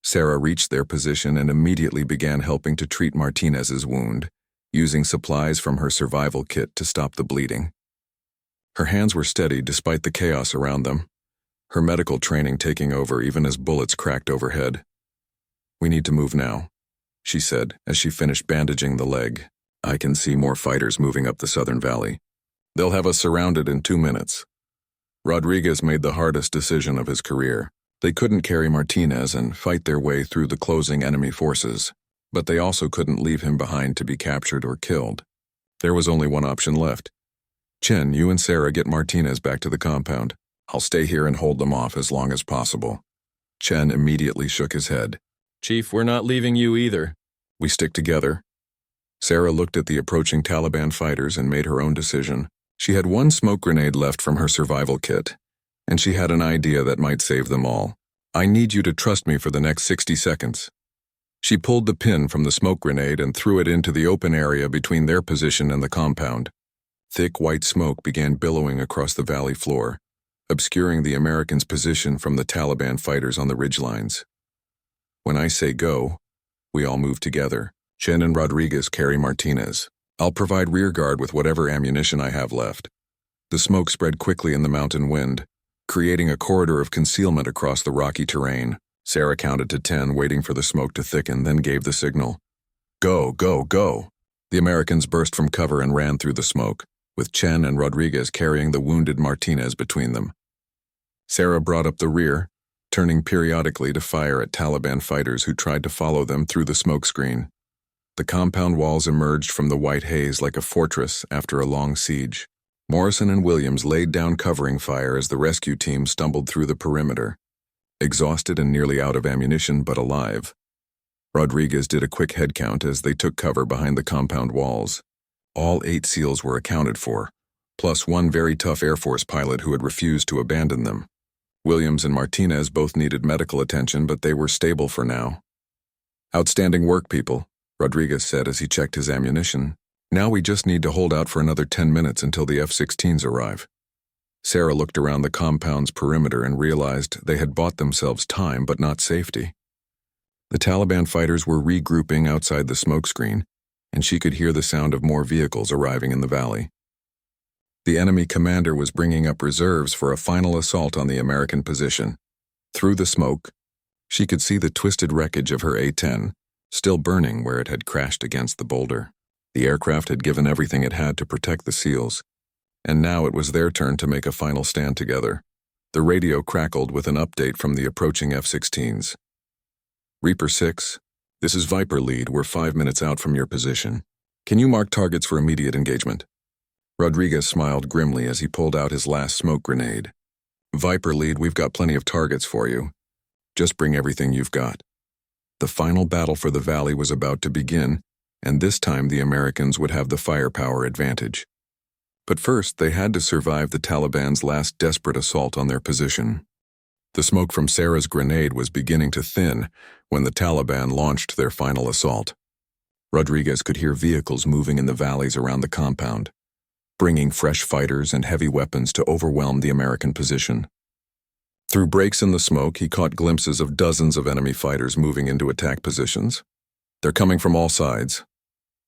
Sarah reached their position and immediately began helping to treat Martinez's wound, using supplies from her survival kit to stop the bleeding. Her hands were steady despite the chaos around them, her medical training taking over even as bullets cracked overhead. "We need to move now," she said as she finished bandaging the leg. "I can see more fighters moving up the southern valley. They'll have us surrounded in 2 minutes." Rodriguez made the hardest decision of his career. They couldn't carry Martinez and fight their way through the closing enemy forces, but they also couldn't leave him behind to be captured or killed. There was only one option left. "Chen, you and Sarah get Martinez back to the compound. I'll stay here and hold them off as long as possible." Chen immediately shook his head. "Chief, we're not leaving you either. We stick together." Sarah looked at the approaching Taliban fighters and made her own decision. She had one smoke grenade left from her survival kit, and she had an idea that might save them all. "I need you to trust me for the next 60 seconds. She pulled the pin from the smoke grenade and threw it into the open area between their position and the compound. Thick white smoke began billowing across the valley floor, obscuring the Americans' position from the Taliban fighters on the ridgelines. "When I say go, we all move together. Chen and Rodriguez carry Martinez. I'll provide rear guard with whatever ammunition I have left." The smoke spread quickly in the mountain wind, creating a corridor of concealment across the rocky terrain. Sarah counted to 10, waiting for the smoke to thicken, then gave the signal. "Go, go, go!" The Americans burst from cover and ran through the smoke, with Chen and Rodriguez carrying the wounded Martinez between them. Sarah brought up the rear, turning periodically to fire at Taliban fighters who tried to follow them through the smoke screen. The compound walls emerged from the white haze like a fortress after a long siege. Morrison and Williams laid down covering fire as the rescue team stumbled through the perimeter, exhausted and nearly out of ammunition but alive. Rodriguez did a quick head count as they took cover behind the compound walls. All 8 SEALs were accounted for, plus one very tough Air Force pilot who had refused to abandon them. Williams and Martinez both needed medical attention, but they were stable for now. "Outstanding work, people," Rodriguez said as he checked his ammunition. "Now we just need to hold out for another 10 minutes until the F-16s arrive." Sarah looked around the compound's perimeter and realized they had bought themselves time but not safety. The Taliban fighters were regrouping outside the smokescreen, and she could hear the sound of more vehicles arriving in the valley. The enemy commander was bringing up reserves for a final assault on the American position. Through the smoke, she could see the twisted wreckage of her A-10, still burning where it had crashed against the boulder. The aircraft had given everything it had to protect the SEALs, and now it was their turn to make a final stand together. The radio crackled with an update from the approaching F-16s. "Reaper 6, this is Viper Lead. We're 5 minutes out from your position. Can you mark targets for immediate engagement?" Rodriguez smiled grimly as he pulled out his last smoke grenade. "Viper Lead, we've got plenty of targets for you. Just bring everything you've got." The final battle for the valley was about to begin, and this time the Americans would have the firepower advantage. But first, they had to survive the Taliban's last desperate assault on their position. The smoke from Sarah's grenade was beginning to thin when the Taliban launched their final assault. Rodriguez could hear vehicles moving in the valleys around the compound, bringing fresh fighters and heavy weapons to overwhelm the American position. Through breaks in the smoke, he caught glimpses of dozens of enemy fighters moving into attack positions. "They're coming from all sides,"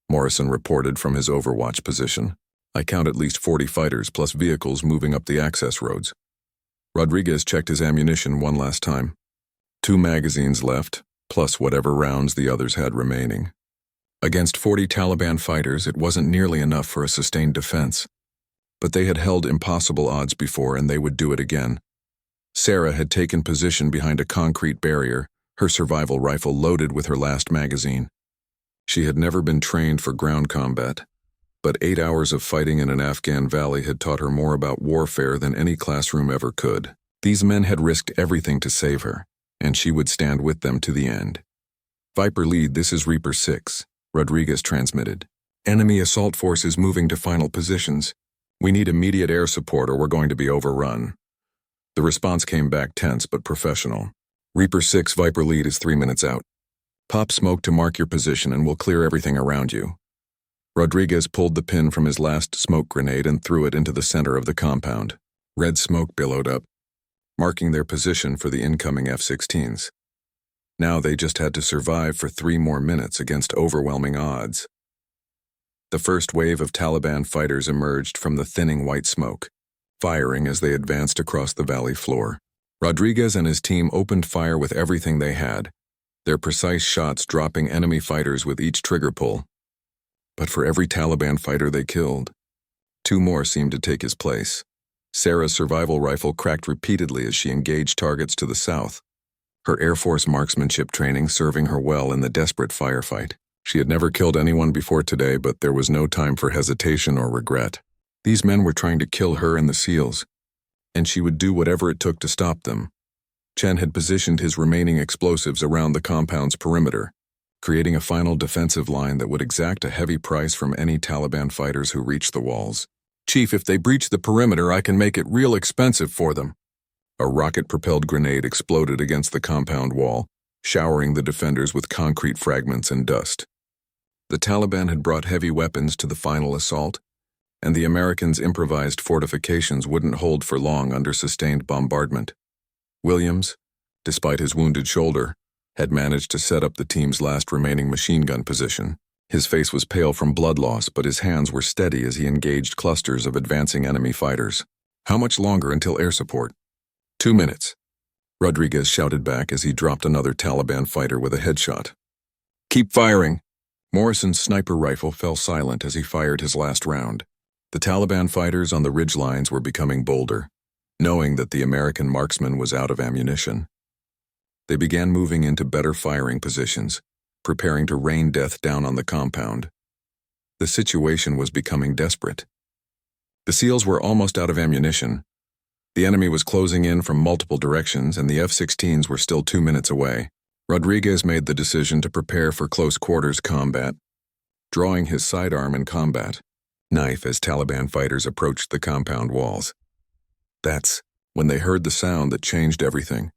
Morrison reported from his overwatch position. "I count at least 40 fighters plus vehicles moving up the access roads." Rodriguez checked his ammunition one last time. 2 magazines left, plus whatever rounds the others had remaining. Against 40 Taliban fighters, it wasn't nearly enough for a sustained defense. But they had held impossible odds before, and they would do it again. Sarah had taken position behind a concrete barrier, her survival rifle loaded with her last magazine. She had never been trained for ground combat, but 8 hours of fighting in an Afghan valley had taught her more about warfare than any classroom ever could. These men had risked everything to save her, and she would stand with them to the end. "Viper Lead, this is Reaper 6, Rodriguez transmitted. "Enemy assault forces moving to final positions. We need immediate air support or we're going to be overrun." The response came back tense but professional. "Reaper 6, Viper Lead is 3 minutes out. Pop smoke to mark your position and we'll clear everything around you." Rodriguez pulled the pin from his last smoke grenade and threw it into the center of the compound. Red smoke billowed up, marking their position for the incoming F-16s. Now they just had to survive for 3 more minutes against overwhelming odds. The first wave of Taliban fighters emerged from the thinning white smoke, firing as they advanced across the valley floor. Rodriguez and his team opened fire with everything they had, their precise shots dropping enemy fighters with each trigger pull. But for every Taliban fighter they killed, two more seemed to take his place. Sarah's survival rifle cracked repeatedly as she engaged targets to the south, her Air Force marksmanship training serving her well in the desperate firefight. She had never killed anyone before today, but there was no time for hesitation or regret. These men were trying to kill her and the SEALs, and she would do whatever it took to stop them. Chen had positioned his remaining explosives around the compound's perimeter, creating a final defensive line that would exact a heavy price from any Taliban fighters who reached the walls. "Chief, if they breach the perimeter, I can make it real expensive for them." A rocket-propelled grenade exploded against the compound wall, showering the defenders with concrete fragments and dust. The Taliban had brought heavy weapons to the final assault, and the Americans' improvised fortifications wouldn't hold for long under sustained bombardment. Williams, despite his wounded shoulder, had managed to set up the team's last remaining machine gun position. His face was pale from blood loss, but his hands were steady as he engaged clusters of advancing enemy fighters. "How much longer until air support?" 2 minutes, Rodriguez shouted back as he dropped another Taliban fighter with a headshot. "Keep firing." Morrison's sniper rifle fell silent as he fired his last round. The Taliban fighters on the ridge lines were becoming bolder, knowing that the American marksman was out of ammunition. They began moving into better firing positions, preparing to rain death down on the compound. The situation was becoming desperate. The SEALs were almost out of ammunition. The enemy was closing in from multiple directions, and the F-16s were still 2 minutes away. Rodriguez made the decision to prepare for close quarters combat, drawing his sidearm in combat knife as Taliban fighters approached the compound walls. That's when they heard the sound that changed everything.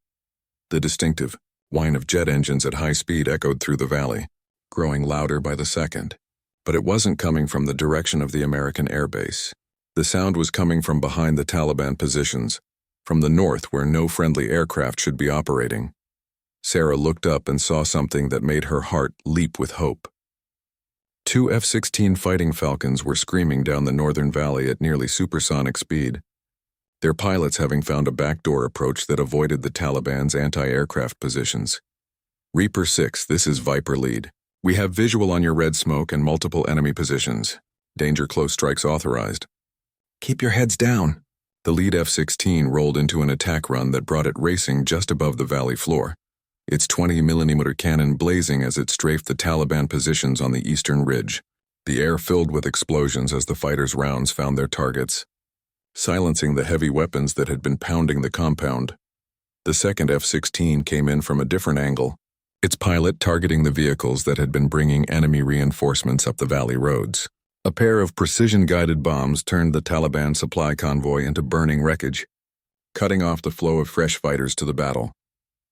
The distinctive whine of jet engines at high speed echoed through the valley, growing louder by the second. But it wasn't coming from the direction of the American airbase. The sound was coming from behind the Taliban positions, from the north where no friendly aircraft should be operating. Sarah looked up and saw something that made her heart leap with hope. 2 F-16 Fighting Falcons were screaming down the northern valley at nearly supersonic speed, their pilots having found a backdoor approach that avoided the Taliban's anti-aircraft positions. "Reaper 6, this is Viper lead. We have visual on your red smoke and multiple enemy positions. Danger close strikes authorized." "Keep your heads down." The lead F-16 rolled into an attack run that brought it racing just above the valley floor, its 20mm cannon blazing as it strafed the Taliban positions on the eastern ridge. The air filled with explosions as the fighters' rounds found their targets, silencing the heavy weapons that had been pounding the compound. The second F-16 came in from a different angle, its pilot targeting the vehicles that had been bringing enemy reinforcements up the valley roads. A pair of precision-guided bombs turned the Taliban supply convoy into burning wreckage, cutting off the flow of fresh fighters to the battle.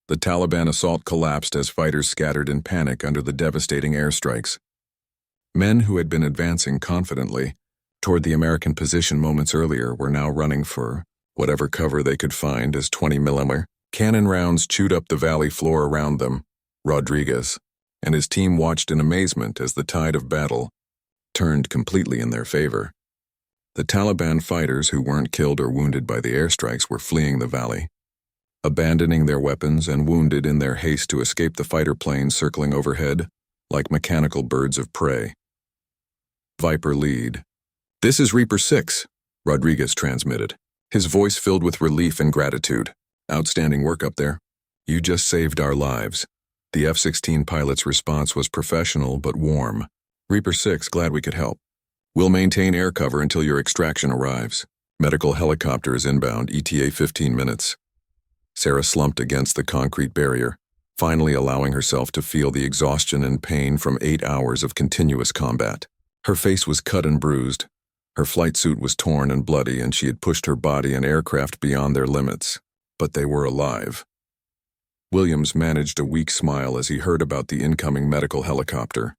The Taliban assault collapsed as fighters scattered in panic under the devastating airstrikes. Men who had been advancing confidently toward the American position moments earlier were now running for whatever cover they could find as 20mm cannon rounds chewed up the valley floor around them. Rodriguez and his team watched in amazement as the tide of battle turned completely in their favor. The Taliban fighters who weren't killed or wounded by the airstrikes were fleeing the valley, abandoning their weapons and wounded in their haste to escape the fighter planes circling overhead like mechanical birds of prey. Viper lead. "This is Reaper 6, Rodriguez transmitted, his voice filled with relief and gratitude. "Outstanding work up there. You just saved our lives." The F-16 pilot's response was professional but warm. "Reaper 6, glad we could help. We'll maintain air cover until your extraction arrives. Medical helicopter is inbound, ETA 15 minutes. Sarah slumped against the concrete barrier, finally allowing herself to feel the exhaustion and pain from 8 hours of continuous combat. Her face was cut and bruised. Her flight suit was torn and bloody, and she had pushed her body and aircraft beyond their limits. But they were alive. Williams managed a weak smile as he heard about the incoming medical helicopter.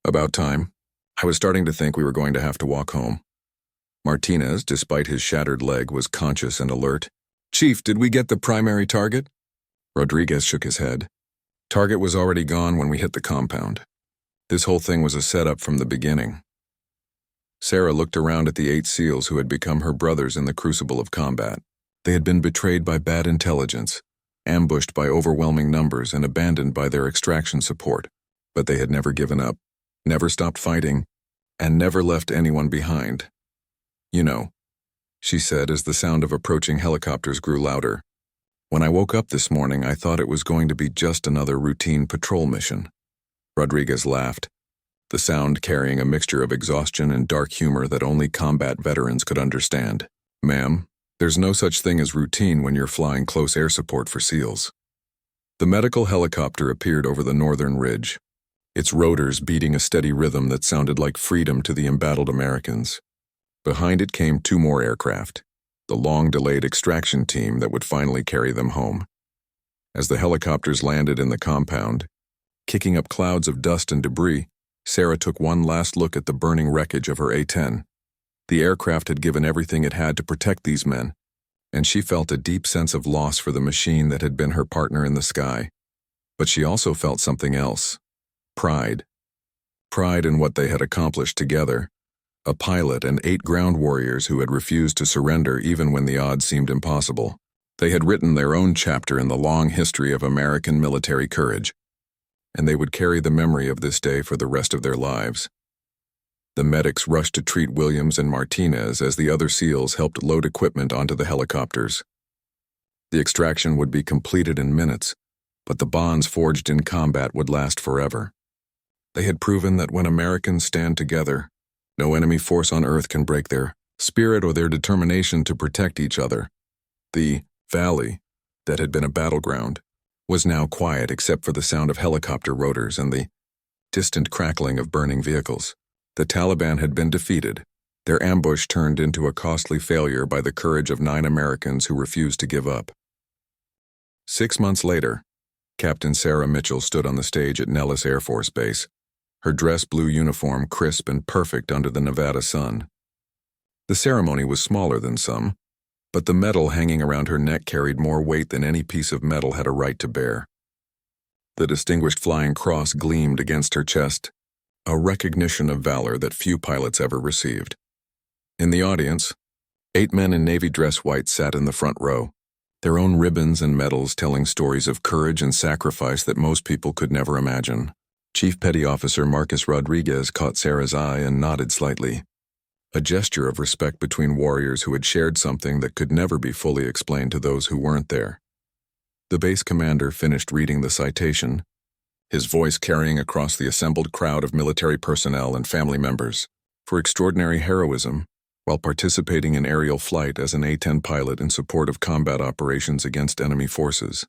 "About time. I was starting to think we were going to have to walk home." Martinez, despite his shattered leg, was conscious and alert. "Chief, did we get the primary target?" Rodriguez shook his head. "Target was already gone when we hit the compound. This whole thing was a setup from the beginning. Sarah looked around at the 8 SEALs who had become her brothers in the crucible of combat. They had been betrayed by bad intelligence, ambushed by overwhelming numbers, and abandoned by their extraction support. But they had never given up, never stopped fighting, and never left anyone behind. "You know," she said as the sound of approaching helicopters grew louder, "when I woke up this morning, I thought it was going to be just another routine patrol mission." Rodriguez laughed, the sound carrying a mixture of exhaustion and dark humor that only combat veterans could understand. "Ma'am, there's no such thing as routine when you're flying close air support for SEALs." The medical helicopter appeared over the northern ridge, its rotors beating a steady rhythm that sounded like freedom to the embattled Americans. Behind it came 2 more aircraft, the long-delayed extraction team that would finally carry them home. As the helicopters landed in the compound, kicking up clouds of dust and debris, Sarah took one last look at the burning wreckage of her A-10. The aircraft had given everything it had to protect these men, and she felt a deep sense of loss for the machine that had been her partner in the sky. But she also felt something else. Pride. Pride in what they had accomplished together. A pilot and 8 ground warriors who had refused to surrender even when the odds seemed impossible. They had written their own chapter in the long history of American military courage, and they would carry the memory of this day for the rest of their lives. The medics rushed to treat Williams and Martinez as the other SEALs helped load equipment onto the helicopters. The extraction would be completed in minutes, but the bonds forged in combat would last forever. They had proven that when Americans stand together, no enemy force on earth can break their spirit or their determination to protect each other. The valley, that had been a battleground, was now quiet except for the sound of helicopter rotors and the distant crackling of burning vehicles. The Taliban had been defeated, their ambush turned into a costly failure by the courage of 9 Americans who refused to give up. 6 months later, Captain Sarah Mitchell stood on the stage at Nellis Air Force Base, her dress blue uniform crisp and perfect under the Nevada sun. The ceremony was smaller than some, but the medal hanging around her neck carried more weight than any piece of metal had a right to bear. The Distinguished Flying Cross gleamed against her chest, a recognition of valor that few pilots ever received. In the audience, 8 men in Navy dress white sat in the front row, their own ribbons and medals telling stories of courage and sacrifice that most people could never imagine. Chief Petty Officer Marcus Rodriguez caught Sarah's eye and nodded slightly, a gesture of respect between warriors who had shared something that could never be fully explained to those who weren't there. The base commander finished reading the citation, his voice carrying across the assembled crowd of military personnel and family members, for extraordinary heroism while participating in aerial flight as an A-10 pilot in support of combat operations against enemy forces.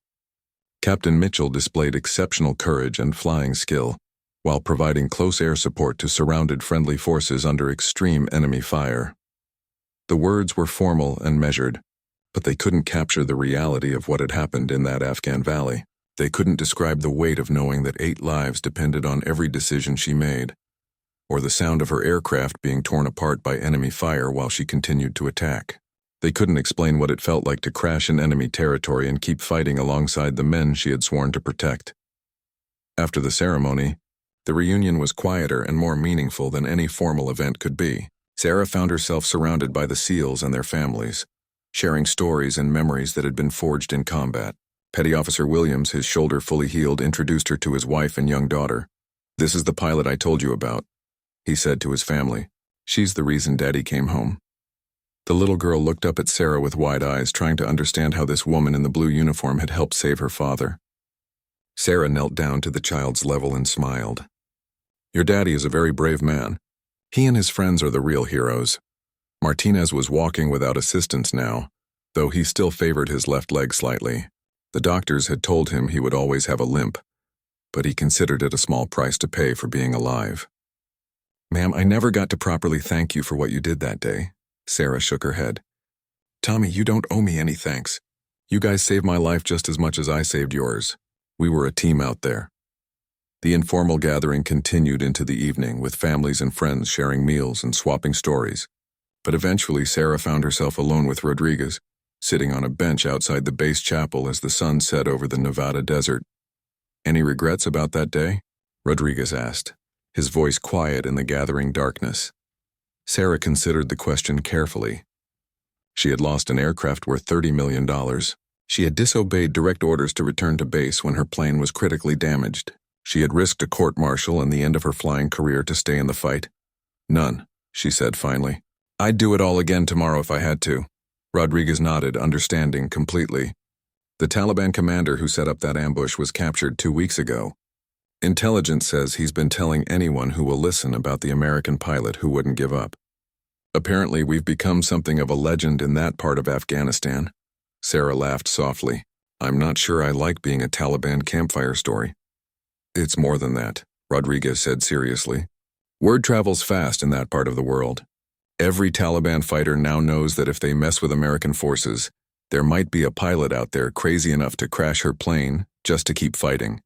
Captain Mitchell displayed exceptional courage and flying skill, while providing close air support to surrounded friendly forces under extreme enemy fire. The words were formal and measured, but they couldn't capture the reality of what had happened in that Afghan valley. They couldn't describe the weight of knowing that 8 lives depended on every decision she made, or the sound of her aircraft being torn apart by enemy fire while she continued to attack. They couldn't explain what it felt like to crash in enemy territory and keep fighting alongside the men she had sworn to protect. After the ceremony, the reunion was quieter and more meaningful than any formal event could be. Sarah found herself surrounded by the SEALs and their families, sharing stories and memories that had been forged in combat. Petty Officer Williams, his shoulder fully healed, introduced her to his wife and young daughter. "This is the pilot I told you about," he said to his family. "She's the reason Daddy came home." The little girl looked up at Sarah with wide eyes, trying to understand how this woman in the blue uniform had helped save her father. Sarah knelt down to the child's level and smiled. "Your daddy is a very brave man. He and his friends are the real heroes." Martinez was walking without assistance now, though he still favored his left leg slightly. The doctors had told him he would always have a limp, but he considered it a small price to pay for being alive. "Ma'am, I never got to properly thank you for what you did that day." Sarah shook her head. "Tommy, you don't owe me any thanks. You guys saved my life just as much as I saved yours. We were a team out there." The informal gathering continued into the evening, with families and friends sharing meals and swapping stories. But eventually Sarah found herself alone with Rodriguez, sitting on a bench outside the base chapel as the sun set over the Nevada desert. "Any regrets about that day?" Rodriguez asked, his voice quiet in the gathering darkness. Sarah considered the question carefully. She had lost an aircraft worth $30 million. She had disobeyed direct orders to return to base when her plane was critically damaged. She had risked a court-martial and the end of her flying career to stay in the fight. None, she said finally. I'd do it all again tomorrow if I had to. Rodriguez nodded, understanding completely. The Taliban commander who set up that ambush was captured 2 weeks ago. Intelligence says he's been telling anyone who will listen about the American pilot who wouldn't give up. Apparently, we've become something of a legend in that part of Afghanistan. Sarah laughed softly. I'm not sure I like being a Taliban campfire story. It's more than that, Rodriguez said seriously. Word travels fast in that part of the world. Every Taliban fighter now knows that if they mess with American forces, there might be a pilot out there crazy enough to crash her plane just to keep fighting.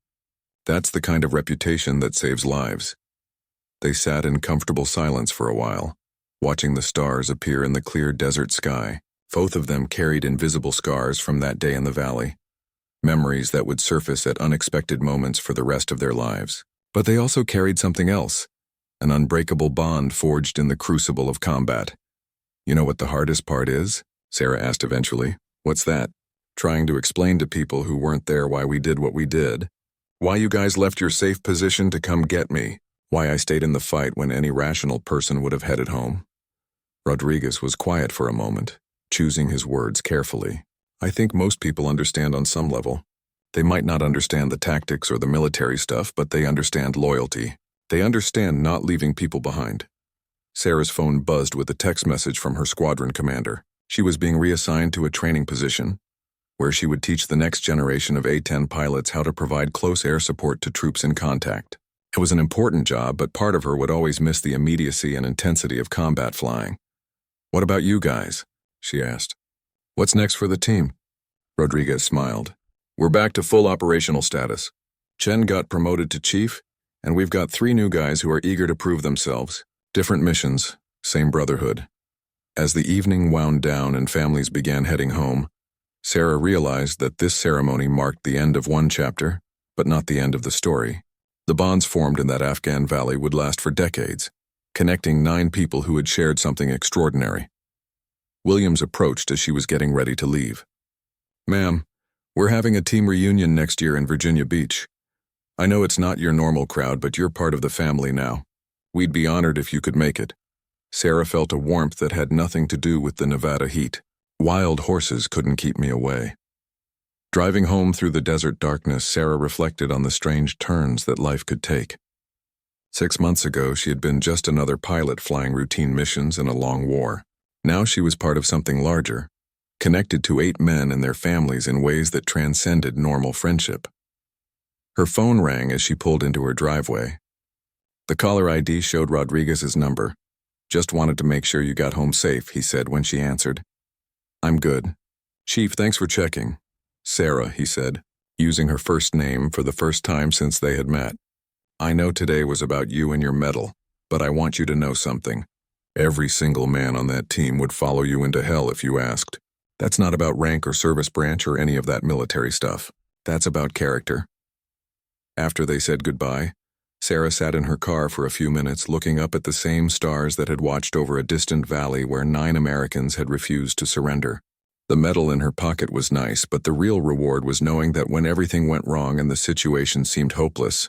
That's the kind of reputation that saves lives. They sat in comfortable silence for a while, watching the stars appear in the clear desert sky. Both of them carried invisible scars from that day in the valley, memories that would surface at unexpected moments for the rest of their lives. But they also carried something else, an unbreakable bond forged in the crucible of combat. You know what the hardest part is? Sarah asked eventually. What's that? Trying to explain to people who weren't there why we did what we did. Why you guys left your safe position to come get me. Why I stayed in the fight when any rational person would have headed home. Rodriguez was quiet for a moment, choosing his words carefully. I think most people understand on some level. They might not understand the tactics or the military stuff, but they understand loyalty. They understand not leaving people behind. Sarah's phone buzzed with a text message from her squadron commander. She was being reassigned to a training position, where she would teach the next generation of A-10 pilots how to provide close air support to troops in contact. It was an important job, but part of her would always miss the immediacy and intensity of combat flying. What about you guys? She asked. What's next for the team? Rodriguez smiled. We're back to full operational status. Chen got promoted to chief, and we've got 3 new guys who are eager to prove themselves. Different missions, same brotherhood. As the evening wound down and families began heading home, Sarah realized that this ceremony marked the end of one chapter, but not the end of the story. The bonds formed in that Afghan valley would last for decades, connecting 9 people who had shared something extraordinary. Williams approached as she was getting ready to leave. Ma'am, we're having a team reunion next year in Virginia Beach. I know it's not your normal crowd, but you're part of the family now. We'd be honored if you could make it. Sarah felt a warmth that had nothing to do with the Nevada heat. Wild horses couldn't keep me away. Driving home through the desert darkness, Sarah reflected on the strange turns that life could take. 6 months ago, she had been just another pilot flying routine missions in a long war. Now she was part of something larger, connected to 8 men and their families in ways that transcended normal friendship. Her phone rang as she pulled into her driveway. The caller ID showed Rodriguez's number. Just wanted to make sure you got home safe, he said when she answered. I'm good. Chief, thanks for checking. Sarah, he said, using her first name for the first time since they had met. I know today was about you and your medal, but I want you to know something. Every single man on that team would follow you into hell if you asked. That's not about rank or service branch or any of that military stuff. That's about character. After they said goodbye, Sarah sat in her car for a few minutes looking up at the same stars that had watched over a distant valley where 9 Americans had refused to surrender. The medal in her pocket was nice, but the real reward was knowing that when everything went wrong and the situation seemed hopeless,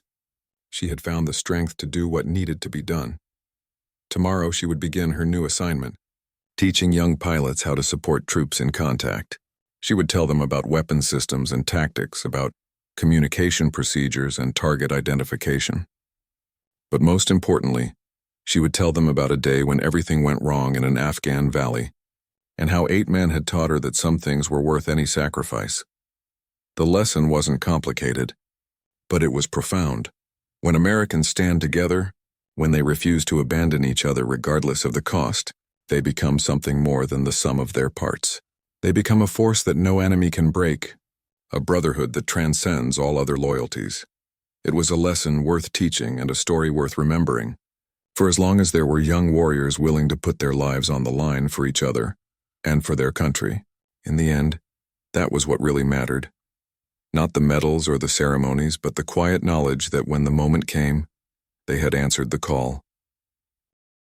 she had found the strength to do what needed to be done. Tomorrow she would begin her new assignment, teaching young pilots how to support troops in contact. She would tell them about weapon systems and tactics, about communication procedures and target identification. But most importantly, she would tell them about a day when everything went wrong in an Afghan valley, and how 8 men had taught her that some things were worth any sacrifice. The lesson wasn't complicated, but it was profound. When Americans stand together, when they refuse to abandon each other regardless of the cost, they become something more than the sum of their parts. They become a force that no enemy can break, a brotherhood that transcends all other loyalties. It was a lesson worth teaching and a story worth remembering. For as long as there were young warriors willing to put their lives on the line for each other and for their country, in the end, that was what really mattered. Not the medals or the ceremonies, but the quiet knowledge that when the moment came, they had answered the call.